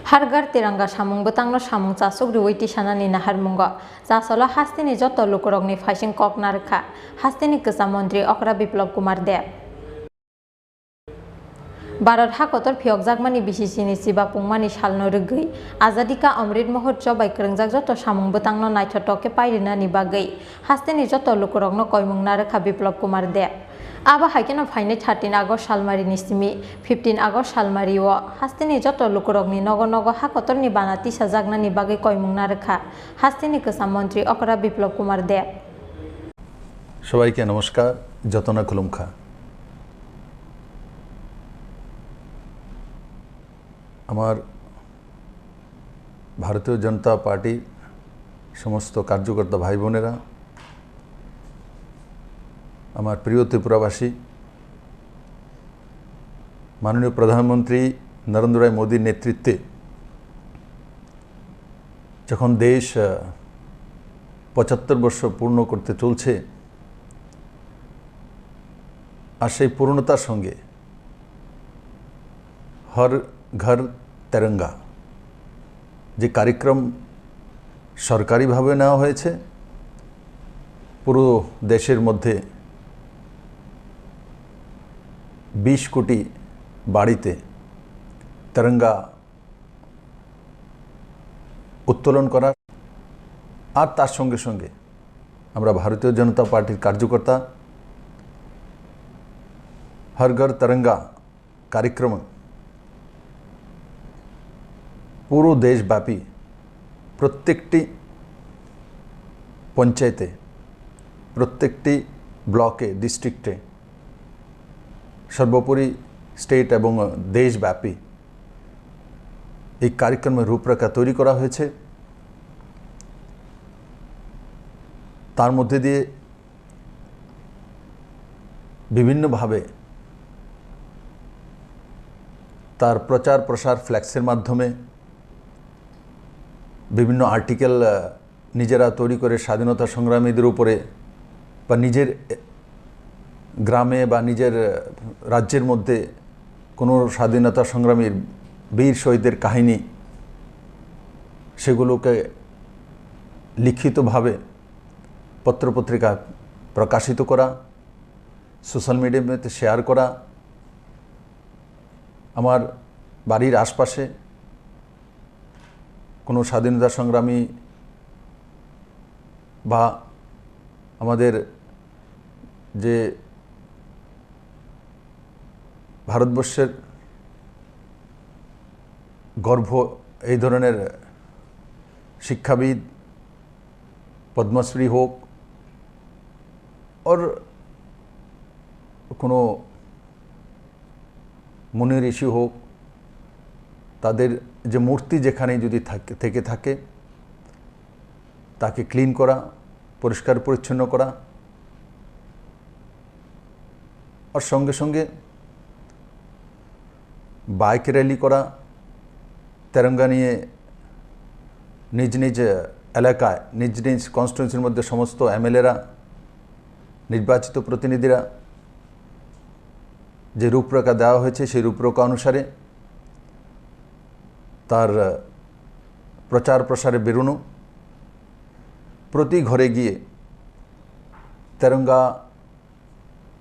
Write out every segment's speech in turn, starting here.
Hargar tirangga samung betangno samung casuk ruwaiti sanani nahar mungo jasolo hastini joto lukurokni faising kok narkha hastini kesa mantri Okra Biplab Kumar Deb Bharat hakotor phiokjakmani bisisini siba pungmani salno rwgui Azadi ka Amrit Mahotsav bai kwrwngjak joto samung betangno naithotoke pairinani bagui hastini joto lukurokno koimung narkha Biplab Kumar Deb Aba haikeno fainai 13 August salmari nisimi 15 August salmari o hastini joto lukurokni nogo nogo hakotorni bana tisajaknani bagui koimung narkha hastini kesa mantri Okra Biplab Kumar Deb সবাইকে নমস্কার যতনা খুলুমখা আমার ভারতীয় জনতা পার্টির সমস্ত কার্যকর্তা ভাই বোনেরা আমার প্রিয় ত্রিপুরাবাসী মাননীয় প্রধানমন্ত্রী নরেন্দ্র ভাই মোদীর নেতৃত্বে যখন দেশ ৭৫ বর্ষ পূর্ণ করতে চলছে আর সেই পূর্ণতার সঙ্গে হর ঘর তেরঙ্গা যে কার্যক্রম সরকারিভাবে নেওয়া হয়েছে পুরো দেশের মধ্যে ২০ কোটি বাড়িতে তেরঙ্গা উত্তোলন করা আর তার সঙ্গে সঙ্গে আমরা ভারতীয় জনতা পার্টির কার্যকর্তা हर घर तिरंगा कार्यक्रम পুরো দেশব্যাপী প্রত্যেকটি পঞ্চায়েতে প্রত্যেকটি ব্লকে ডিস্ট্রিক্টে সর্বোপরি স্টেট এবং দেশব্যাপী এই কার্যক্রমের রূপরেখা তৈরি করা হয়েছে তার মধ্যে দিয়ে বিভিন্নভাবে তার প্রচার প্রসার ফ্ল্যাক্সের মাধ্যমে বিভিন্ন আর্টিকেল নিজেরা তৈরি করে স্বাধীনতা সংগ্রামীদের উপরে বা নিজের গ্রামে বা নিজের রাজ্যের মধ্যে কোনো স্বাধীনতা সংগ্রামীর বীর শহীদের কাহিনী সেগুলোকে লিখিতভাবে পত্রপত্রিকা প্রকাশিত করা সোশ্যাল মিডিয়াতে শেয়ার করা আমার বাড়ির আশপাশে কোনো স্বাধীনতা সংগ্রামী বা আমাদের যে ভারতবর্ষের গর্ব এই ধরনের শিক্ষাবিদ পদ্মশ্রী হোক ওর কোনো মুনি ঋষি হোক তাদের যে মূর্তি যেখানে যদি থেকে থাকে তাকে ক্লিন করা পরিষ্কার পরিচ্ছন্ন করা আর সঙ্গে সঙ্গে বাইক র্যালি করা তেরঙ্গা নিয়ে নিজ নিজ এলাকায় নিজ নিজ কনস্টিটিউয়েন্সির মধ্যে সমস্ত এমএলএরা নির্বাচিত প্রতিনিধিরা যে রূপরেখা দেওয়া হয়েছে সেই রূপরেখা অনুসারে তার প্রচার প্রসারে বেরোনো প্রতি ঘরে গিয়ে তেরঙ্গা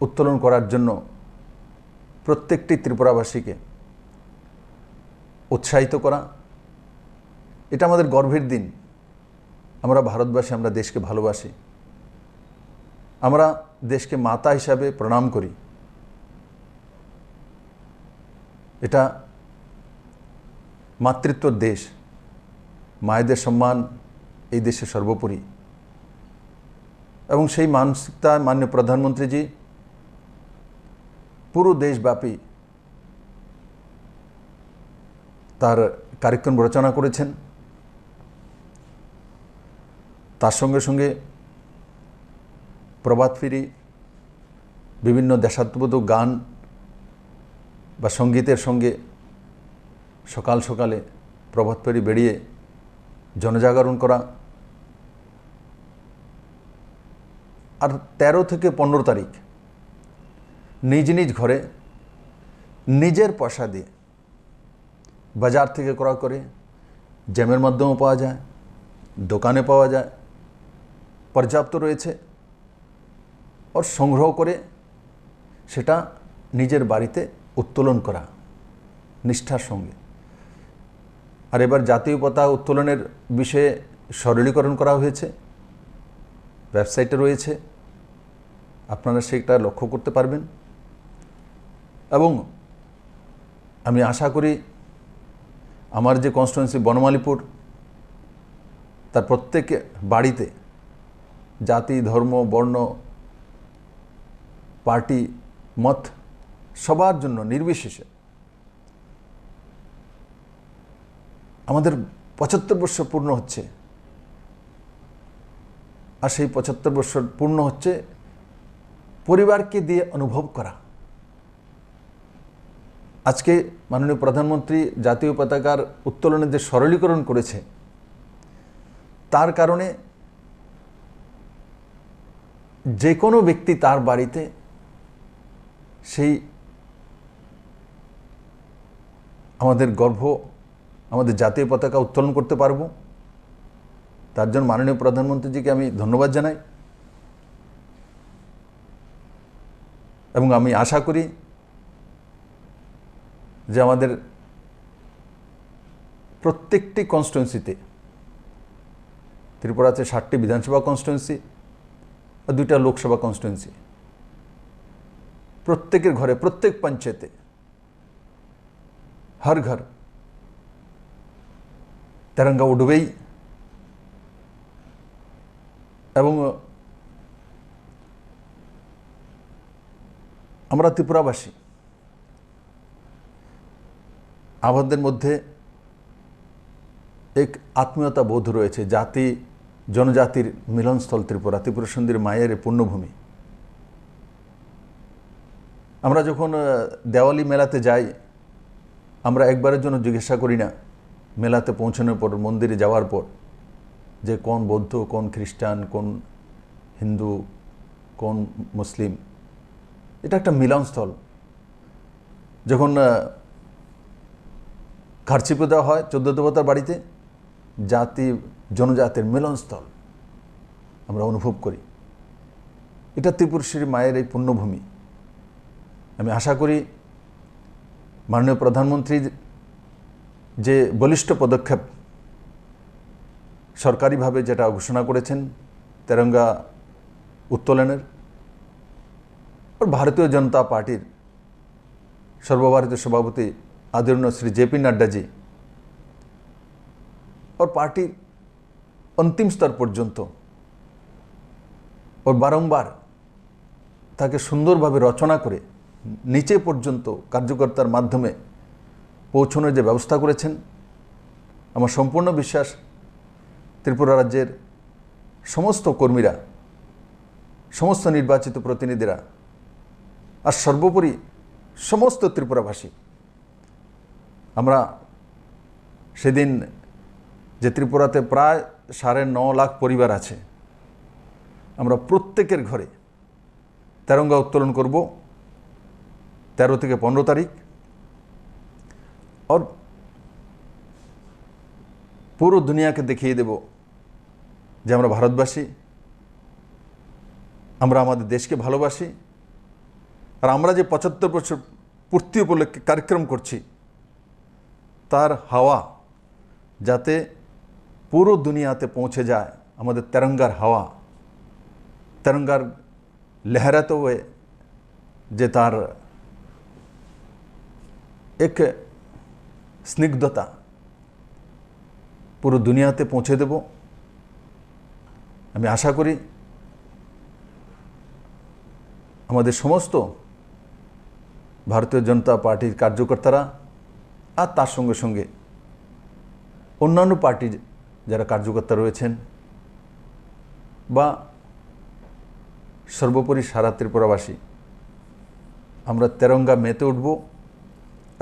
উত্তোলন করার জন্য প্রত্যেকটি ত্রিপুরাবাসীকে উৎসাহিত করা এটা আমাদের গর্বের দিন আমরা ভারতবাসী আমরা দেশকে ভালোবাসি আমরা দেশকে মাতা হিসাবে প্রণাম করি এটা মাতৃত্বর দেশ মায়েদের সম্মান এই দেশে সর্বোপরি এবং সেই মানসিকতা মাননীয় প্রধানমন্ত্রীজি পুরো দেশব্যাপী তার কার্যক্রম রচনা করেছেন তার সঙ্গে সঙ্গে প্রভাত ফেরি বিভিন্ন দেশাত্মবোধক গান বা সঙ্গীতের সঙ্গে সকাল সকালে প্রভাত ফেরি বেরিয়ে জনজাগরণ করা আর 13 থেকে 15 তারিখ নিজ নিজ ঘরে নিজের পয়সা দিয়ে বাজার থেকে ক্রয় করে, জ্যামের মাধ্যমেও পাওয়া যায়, দোকানে পাওয়া যায়, পর্যাপ্ত রয়েছে। ওর সংগ্রহ করে সেটা নিজের বাড়িতে উত্তোলন করা নিষ্ঠার সঙ্গে। আর এবার জাতীয় পতাকা উত্তোলনের বিষয়ে সরলীকরণ করা হয়েছে, ওয়েবসাইটে রয়েছে, আপনারা সেটা লক্ষ্য করতে পারবেন। এবং আমি আশা করি আমার যে কনস্টিটুয়েন্সি বনমালীপুর, তার প্রত্যেক বাড়িতে জাতি, ধর্ম, বর্ণ, পার্টি, মত সবার জন্য নির্বিশেষে আমাদের ৭৫ বছর পূর্ণ হচ্ছে। আর সেই ৭৫ বছর পূর্ণ হচ্ছে পরিবারকে দিয়ে অনুভব করা। আজকে মাননীয় প্রধানমন্ত্রী জাতীয় পতাকার উত্তোলনের যে সরলীকরণ করেছে, তার কারণে যে কোনো ব্যক্তি তার বাড়িতে সেই আমাদের গর্ব, আমাদের জাতীয় পতাকা উত্তোলন করতে পারবো। তার জন্য মাননীয় প্রধানমন্ত্রীজিকে আমি ধন্যবাদ জানাই। এবং আমি আশা করি যে আমাদের প্রত্যেকটি কনস্টিটুয়েন্সিতে, ত্রিপুরাতে ৬০টি বিধানসভা কনস্টিটুয়েন্সি আর ২টা লোকসভা কনস্টিটুয়েন্সি, প্রত্যেকের ঘরে, প্রত্যেক পঞ্চায়েতে, হর ঘর তেরঙ্গা উঠবেই। এবং আমরা ত্রিপুরাবাসী, আমাদের মধ্যে এক আত্মীয়তা বোধ রয়েছে। জাতি জনজাতির মিলনস্থল ত্রিপুরা, ত্রিপুরা সুন্দরী মায়ের পূর্ণভূমি। আমরা যখন দেওয়ালি মেলাতে যাই, আমরা একবারের জন্য জিজ্ঞাসা করি না মেলাতে পৌঁছানোর পর, মন্দিরে যাওয়ার পর, যে কোন বৌদ্ধ, কোন খ্রিস্টান, কোন হিন্দু, কোন মুসলিম। এটা একটা মিলনস্থল। যখন কারচিপে দেওয়া হয় 14 দেবতার বাড়িতে, জাতি জনজাতির মিলনস্থল আমরা অনুভব করি। এটা ত্রিপুরেশ্বরী মায়ের এই পুণ্যভূমি। আমি আশা করি মাননীয় প্রধানমন্ত্রীর যে বলিষ্ঠ পদক্ষেপ, সরকারিভাবে যেটা ঘোষণা করেছেন তেরঙ্গা উত্তোলনের, আর ভারতীয় জনতা পার্টির সর্বভারতীয় সভাপতি আদরণীয় শ্রী জেপি নাড্ডাজি और पार्टी अंतिम स्तर पर्यन्त और बारंबार ताके सुंदरभावे रचना करे नीचे पर्यन्त कार्यकर्तार माध्यमे पौঁছানোর যে ব্যবস্থা করেছেন, আমার সম্পূর্ণ বিশ্বাস ত্রিপুরা রাজ্যের সমস্ত কর্মীরা, সমস্ত নির্বাচিত প্রতিনিধিরা আর সর্বোপরি সমস্ত ত্রিপুরাবাসী, আমরা সেদিন যে ত্রিপুরাতে প্রায় 9.5 লাখ পরিবার আছে, আমরা প্রত্যেকের ঘরে তেরঙ্গা উত্তোলন করব 13 থেকে 15 তারিখ। और পুরো দুনিয়াকে দেখিয়ে দেব যে আমরা ভারতবাসী, আমরা আমাদের দেশকে ভালোবাসি। আর আমরা যে 75 বছর পূর্তি উপলক্ষে কার্যক্রম করছি, তার হাওয়া যাতে পুরো দুনিয়াতে পৌঁছে যায়, আমাদের তেরঙ্গার হাওয়া, তেরঙ্গার লহরাতে हुए যে তার এক স্নিগ্ধতা পুরো দুনিয়াতে পৌঁছে দেব। আমি আশা করি আমাদের সমস্ত ভারতীয় জনতা পার্টির কার্যকর্তারা আর তার সঙ্গে সঙ্গে অন্যান্য পার্টির যারা কার্যকর্তা রয়েছেন বা সর্বোপরি সারা ত্রিপুরাবাসী, আমরা তেরঙ্গা মেতে উঠব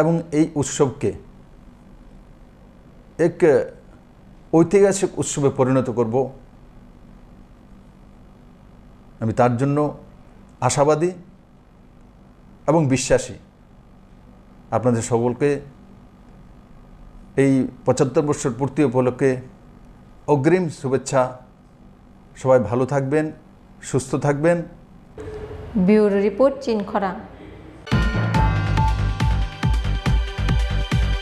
এবং এই উৎসবকে এক ঐতিহাসিক উৎসবে পরিণত করব। আমি তার জন্য আশাবাদী এবং বিশ্বাসী। আপনাদের সকলকে এই 75 বছর পূর্তি উপলক্ষে অগ্রিম শুভেচ্ছা। সবাই ভালো থাকবেন, সুস্থ থাকবেন। Bureau report চিনখরা।